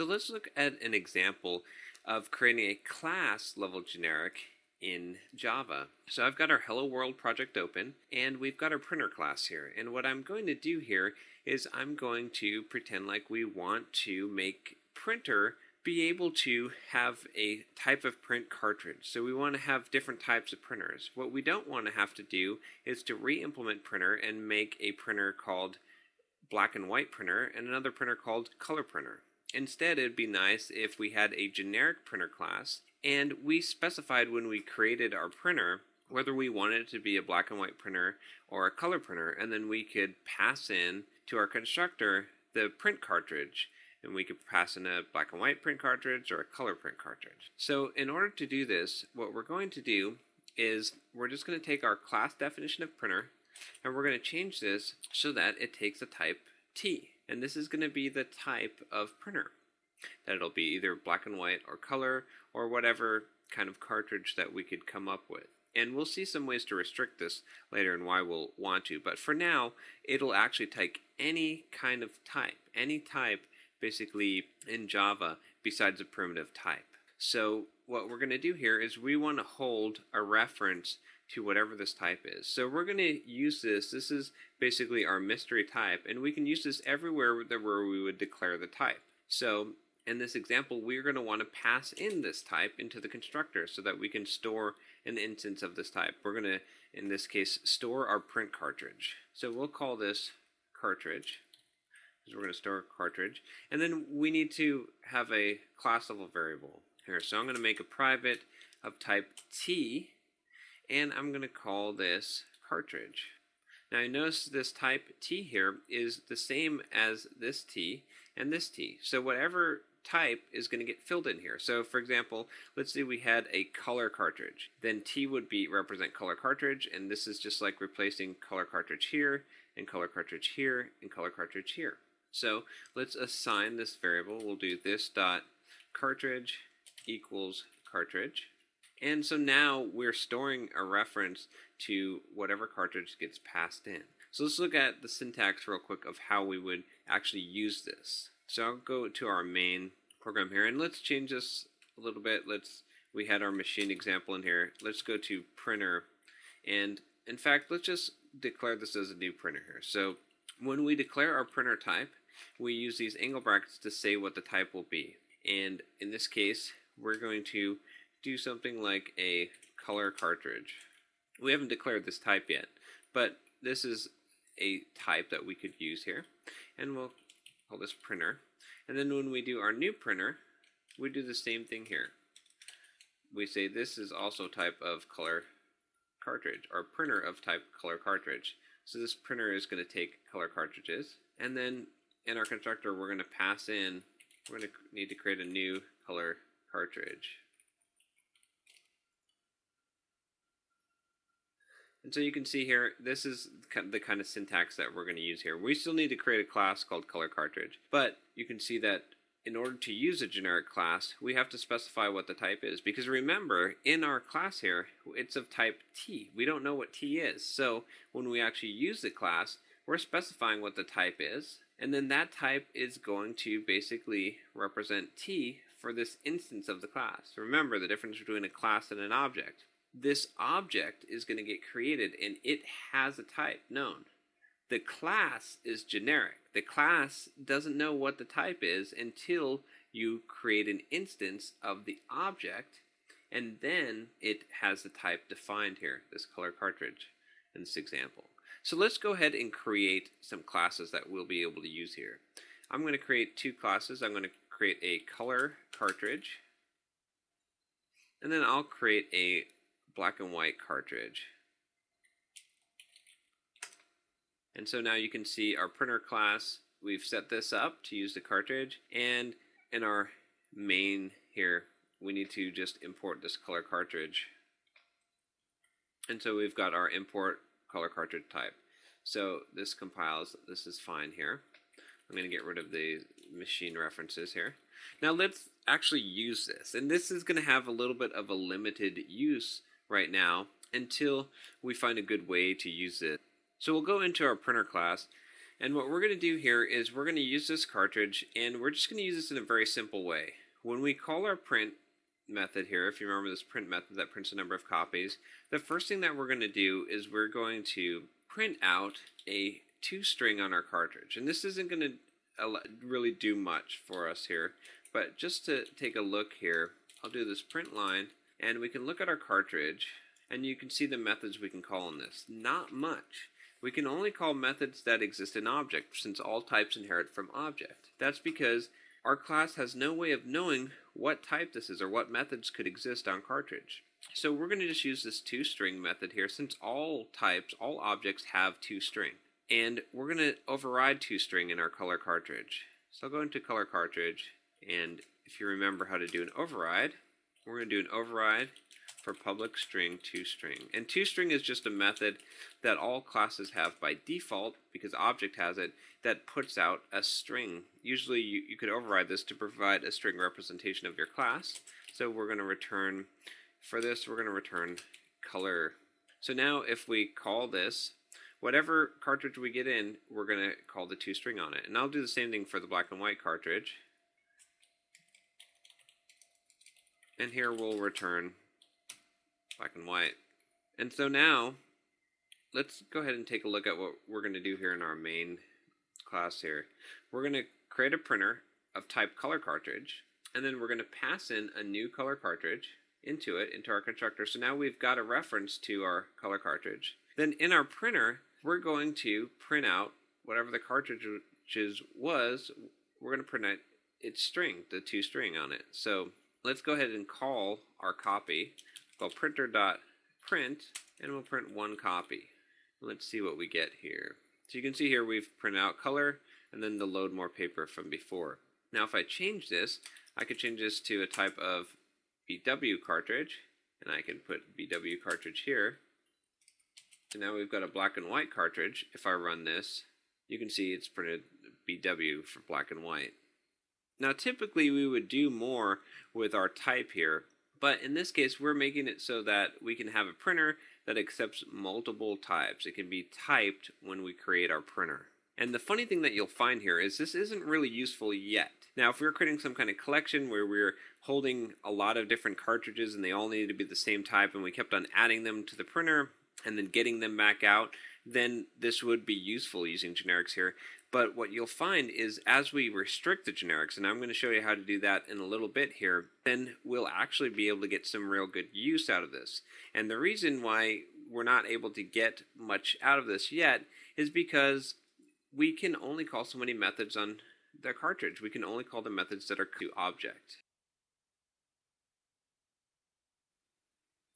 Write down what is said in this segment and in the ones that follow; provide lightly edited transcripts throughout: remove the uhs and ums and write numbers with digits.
So let's look at an example of creating a class level generic in Java. So I've got our Hello World project open, and we've got our printer class here. And what I'm going to do here is I'm going to pretend like we want to make printer be able to have a type of print cartridge. So we want to have different types of printers. What we don't want to have to do is to re-implement printer and make a printer called black and white printer and another printer called color printer. Instead, it'd be nice if we had a generic printer class and we specified when we created our printer whether we wanted it to be a black and white printer or a color printer, and then we could pass in to our constructor the print cartridge, and we could pass in a black and white print cartridge or a color print cartridge. So in order to do this, what we're going to do is we're just going to take our class definition of printer and we're going to change this so that it takes a type T. And this is going to be the type of printer. That it'll be either black and white or color or whatever kind of cartridge that we could come up with. And we'll see some ways to restrict this later and why we'll want to. But for now, it'll actually take any kind of type, any type basically in Java besides a primitive type. So what we're going to do here is we want to hold a reference to whatever this type is. So we're going to use this. This is basically our mystery type, and we can use this everywhere where we would declare the type. So in this example, we're going to want to pass in this type into the constructor so that we can store an instance of this type. We're going to, in this case, store our print cartridge. So we'll call this cartridge. So we're going to store a cartridge. And then we need to have a class level variable here. So I'm going to make a private of type T, and I'm going to call this cartridge. Now you notice this type T here is the same as this T and this T. So whatever type is going to get filled in here. So for example, let's say we had a color cartridge. Then T would be represent color cartridge, and this is just like replacing color cartridge here and color cartridge here and color cartridge here. So let's assign this variable. We'll do this dot cartridge equals cartridge. And so now we're storing a reference to whatever cartridge gets passed in. So let's look at the syntax real quick of how we would actually use this. So I'll go to our main program here, and let's change this a little bit. We had our machine example in here. Let's go to printer, and in fact, let's just declare this as a new printer here. So when we declare our printer type, we use these angle brackets to say what the type will be. And in this case, we're going to do something like a color cartridge. We haven't declared this type yet, but this is a type that we could use here, and we'll call this printer. And then when we do our new printer, we do the same thing here. We say this is also type of color cartridge, or printer of type color cartridge. So this printer is going to take color cartridges, and then in our constructor we're going to pass in, we're going to need to create a new color cartridge. And so you can see here, this is the kind of syntax that we're going to use here. We still need to create a class called color cartridge, but you can see that in order to use a generic class, we have to specify what the type is. Because remember, in our class here, it's of type T. We don't know what T is. So when we actually use the class, we're specifying what the type is, and then that type is going to basically represent T for this instance of the class. Remember the difference between a class and an object. This object is going to get created and it has a type known. The class is generic. The class doesn't know what the type is until you create an instance of the object, and then it has the type defined here, this color cartridge in this example. So let's go ahead and create some classes that we'll be able to use here. I'm going to create two classes. I'm going to create a color cartridge, and then I'll create a black and white cartridge. And so now you can see our printer class, we've set this up to use the cartridge, and in our main here we need to just import this color cartridge. And so we've got our import color cartridge type. So this compiles, this is fine here. I'm going to get rid of the machine references here. Now let's actually use this, and this is going to have a little bit of a limited use right now until we find a good way to use it. So we'll go into our printer class, And what we're going to do here is we're going to use this cartridge, and we're just going to use this in a very simple way. When we call our print method here, if you remember this print method that prints a number of copies, the first thing that we're going to do is we're going to print out a toString on our cartridge. And this isn't going to really do much for us here, but just to take a look here, I'll do this print line, and we can look at our cartridge, and you can see the methods we can call on this. Not much. We can only call methods that exist in object, since all types inherit from object. That's because our class has no way of knowing what type this is or what methods could exist on cartridge. So we're going to just use this toString method here, since all types, all objects have toString. And we're going to override toString in our color cartridge. So I'll go into color cartridge, and if you remember how to do an override, we're going to do an override for public string toString. And toString is just a method that all classes have by default, because object has it, that puts out a string. Usually you could override this to provide a string representation of your class. So we're going to return, for this we're going to return color. So now if we call this, whatever cartridge we get in, we're going to call the toString on it. And I'll do the same thing for the black and white cartridge. And here we'll return black and white. And so now, let's go ahead and take a look at what we're going to do here in our main class here. We're going to create a printer of type color cartridge, and then we're going to pass in a new color cartridge into it, into our constructor. So now we've got a reference to our color cartridge. Then in our printer, we're going to print out whatever the cartridge was, we're going to print out its string, the toString on it. So let's go ahead and call our copy, call printer.print, and we'll print one copy. Let's see what we get here. So you can see here we've printed out color and then the load more paper from before. Now if I change this, I could change this to a type of BW cartridge, and I can put BW cartridge here. And now we've got a black and white cartridge. If I run this, you can see it's printed BW for black and white. Now typically we would do more with our type here, but in this case we're making it so that we can have a printer that accepts multiple types. It can be typed when we create our printer. And the funny thing that you'll find here is this isn't really useful yet. Now if we were creating some kind of collection where we're holding a lot of different cartridges and they all needed to be the same type, and we kept on adding them to the printer and then getting them back out, then this would be useful using generics here. But what you'll find is as we restrict the generics, and I'm going to show you how to do that in a little bit here, then we'll actually be able to get some real good use out of this. And the reason why we're not able to get much out of this yet is because we can only call so many methods on the cartridge. We can only call the methods that are to object.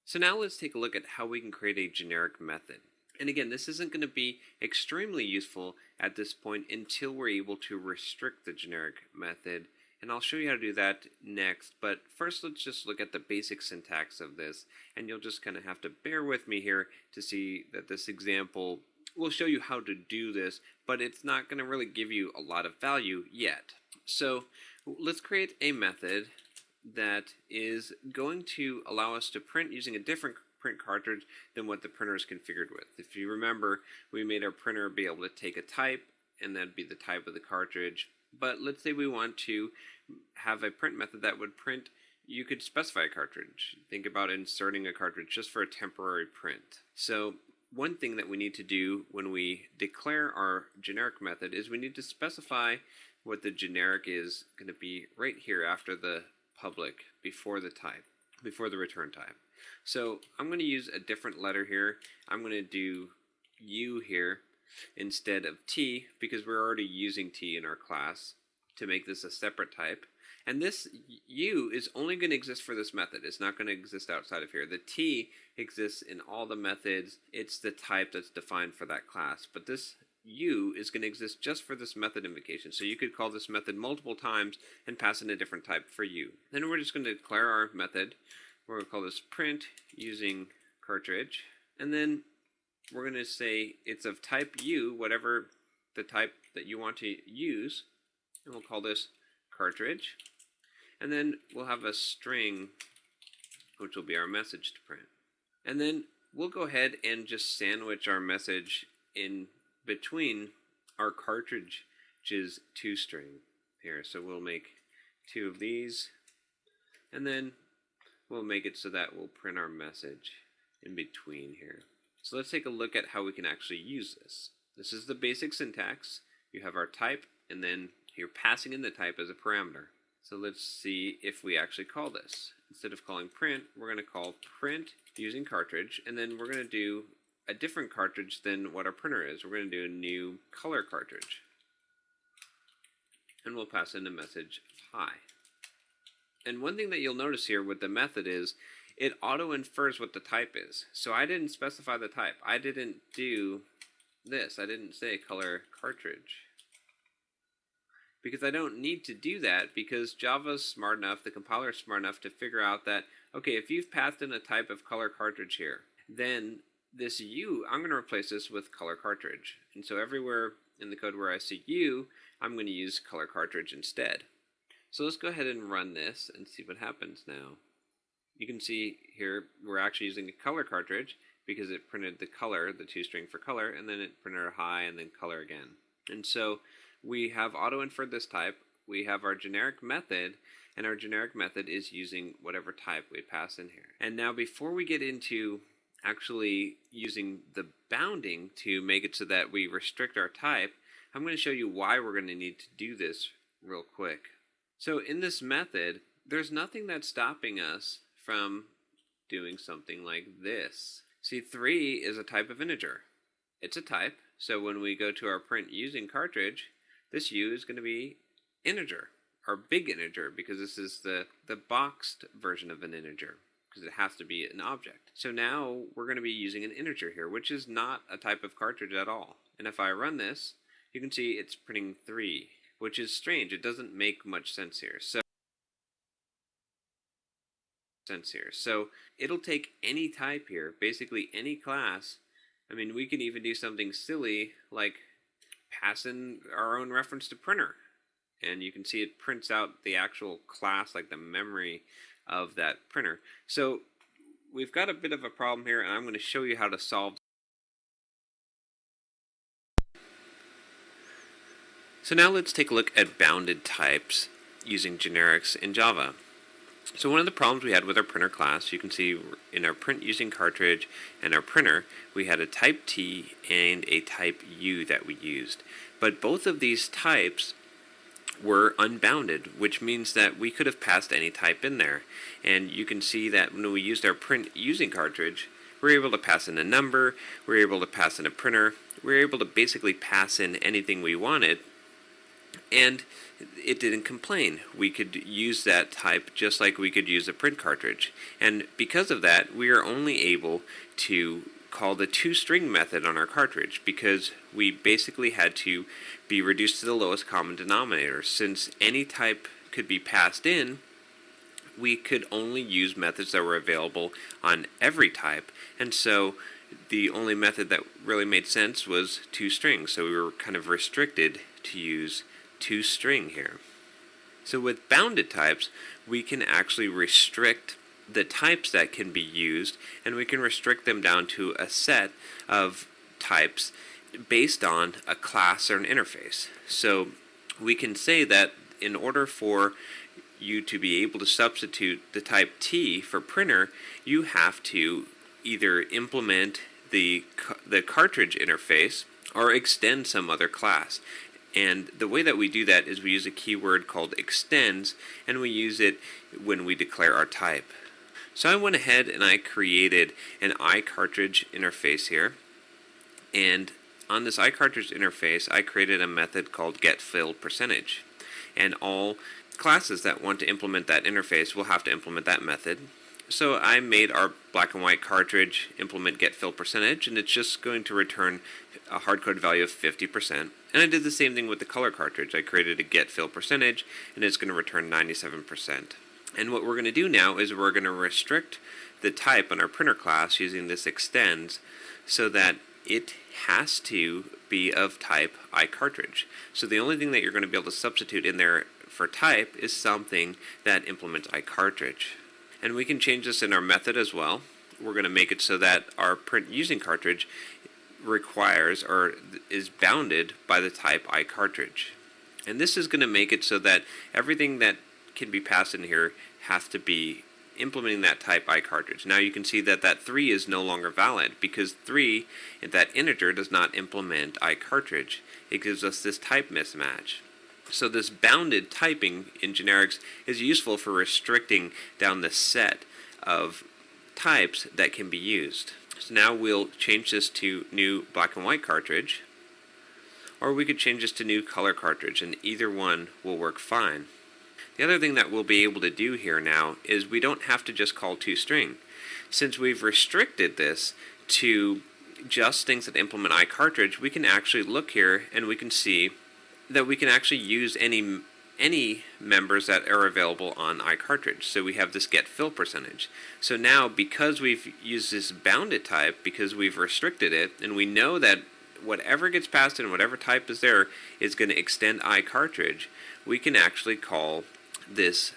So now let's take a look at how we can create a generic method. And again, this isn't going to be extremely useful at this point until we're able to restrict the generic method. And I'll show you how to do that next. But first, let's just look at the basic syntax of this. And you'll just kind of have to bear with me here to see that this example will show you how to do this, but it's not going to really give you a lot of value yet. So let's create a method that is going to allow us to print using a different print cartridge than what the printer is configured with. If you remember, we made our printer be able to take a type, and that'd be the type of the cartridge. But let's say we want to have a print method that would print, you could specify a cartridge. Think about inserting a cartridge just for a temporary print. So one thing that we need to do when we declare our generic method is we need to specify what the generic is going to be right here after the public, before the type, before the return type. So I'm going to use a different letter here. I'm going to do U here instead of T, because we're already using T in our class to make this a separate type. And this U is only going to exist for this method. It's not going to exist outside of here. The T exists in all the methods. It's the type that's defined for that class. But this U is going to exist just for this method invocation. So you could call this method multiple times and pass in a different type for U. Then we're just going to declare our method. We're going to call this print using cartridge. And then we're going to say it's of type U, whatever the type that you want to use. And we'll call this cartridge. And then we'll have a string, which will be our message to print. And then we'll go ahead and just sandwich our message in between our cartridge's toString here. So we'll make 2 of these, and then we'll make it so that we'll print our message in between here. So let's take a look at how we can actually use this. This is the basic syntax. You have our type, and then you're passing in the type as a parameter. So let's see if we actually call this. Instead of calling print, we're going to call print using cartridge, and then we're going to do a different cartridge than what our printer is. We're going to do a new color cartridge. And we'll pass in a message hi. And one thing that you'll notice here with the method is it auto-infers what the type is. So I didn't specify the type. I didn't do this. I didn't say color cartridge. Because I don't need to do that, because Java's smart enough, the compiler is smart enough to figure out that, okay, if you've passed in a type of color cartridge here, then this U, I'm going to replace this with color cartridge. And so everywhere in the code where I see U, I'm going to use color cartridge instead. So let's go ahead and run this and see what happens now. You can see here we're actually using a color cartridge because it printed the color, the toString for color, and then it printed a hi and then color again. And so we have auto-inferred this type, we have our generic method, and our generic method is using whatever type we pass in here. And now before we get into actually using the bounding to make it so that we restrict our type, I'm going to show you why we're going to need to do this real quick. So in this method, there's nothing that's stopping us from doing something like this. See, 3 is a type of integer. It's a type, so when we go to our print using cartridge, this U is going to be integer, or big integer, because this is the boxed version of an integer, because it has to be an object. So now we're going to be using an integer here, which is not a type of cartridge at all. And if I run this, you can see it's printing 3, which is strange. It doesn't make much sense here. So it'll take any type here, basically any class. I mean, we can even do something silly like pass in our own reference to printer. And you can see it prints out the actual class, like the memory of that printer. So we've got a bit of a problem here, and I'm going to show you how to solve. So now let's take a look at bounded types using generics in Java. So one of the problems we had with our printer class, you can see in our print using cartridge and our printer, we had a type T and a type U that we used. But both of these types were unbounded, which means that we could have passed any type in there. And you can see that when we used our print using cartridge, we were able to pass in a number, we were able to pass in a printer, we were able to basically pass in anything we wanted, and it didn't complain. We could use that type just like we could use a print cartridge. And because of that, we are only able to call the toString method on our cartridge, because we basically had to be reduced to the lowest common denominator. Since any type could be passed in, we could only use methods that were available on every type, and so the only method that really made sense was toString, so we were kind of restricted to use toString here. So with bounded types, we can actually restrict the types that can be used, and we can restrict them down to a set of types based on a class or an interface. So we can say that in order for you to be able to substitute the type T for printer, you have to either implement the cartridge interface or extend some other class. And the way that we do that is we use a keyword called extends, and we use it when we declare our type. So I went ahead and I created an iCartridge interface here, and on this iCartridge interface I created a method called getFillPercentage, and all classes that want to implement that interface will have to implement that method. So I made our black and white cartridge implement getFillPercentage, and it's just going to return a hard-coded value of 50%. And I did the same thing with the color cartridge. I created a getFillPercentage, and it's going to return 97%. And what we're going to do now is we're going to restrict the type on our printer class using this extends, so that it has to be of type iCartridge. So the only thing that you're going to be able to substitute in there for type is something that implements iCartridge. And we can change this in our method as well. We're going to make it so that our print using cartridge requires or is bounded by the type iCartridge. And this is going to make it so that everything that can be passed in here has to be implementing that type iCartridge. Now you can see that that 3 is no longer valid because 3, that integer, does not implement iCartridge. It gives us this type mismatch. So this bounded typing in generics is useful for restricting down the set of types that can be used. So now we'll change this to new black and white cartridge, or we could change this to new color cartridge, and either one will work fine. The other thing that we'll be able to do here now is we don't have to just call toString. Since we've restricted this to just things that implement iCartridge, we can actually look here and we can see that we can actually use any members that are available on iCartridge. So we have this getFillPercentage. So now, because we've used this bounded type, because we've restricted it, and we know that whatever gets passed in, whatever type is there, is going to extend iCartridge, we can actually call this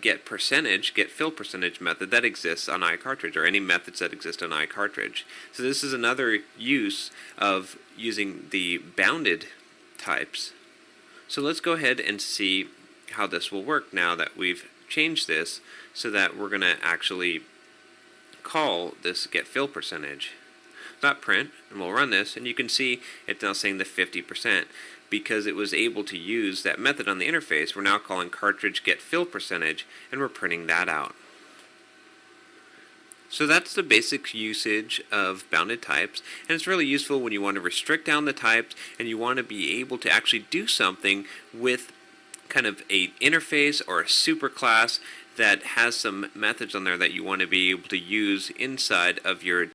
getFillPercentage method that exists on iCartridge, or any methods that exist on iCartridge. So this is another use of using the bounded types. So let's go ahead and see how this will work now that we've changed this, so that we're going to actually call this getFillPercentage. Dot print, and we'll run this, and you can see it's now saying the 50%. Because it was able to use that method on the interface, we're now calling cartridge getFillPercentage, and we're printing that out. So that's the basic usage of bounded types, and it's really useful when you want to restrict down the types and you want to be able to actually do something with kind of an interface or a superclass that has some methods on there that you want to be able to use inside of your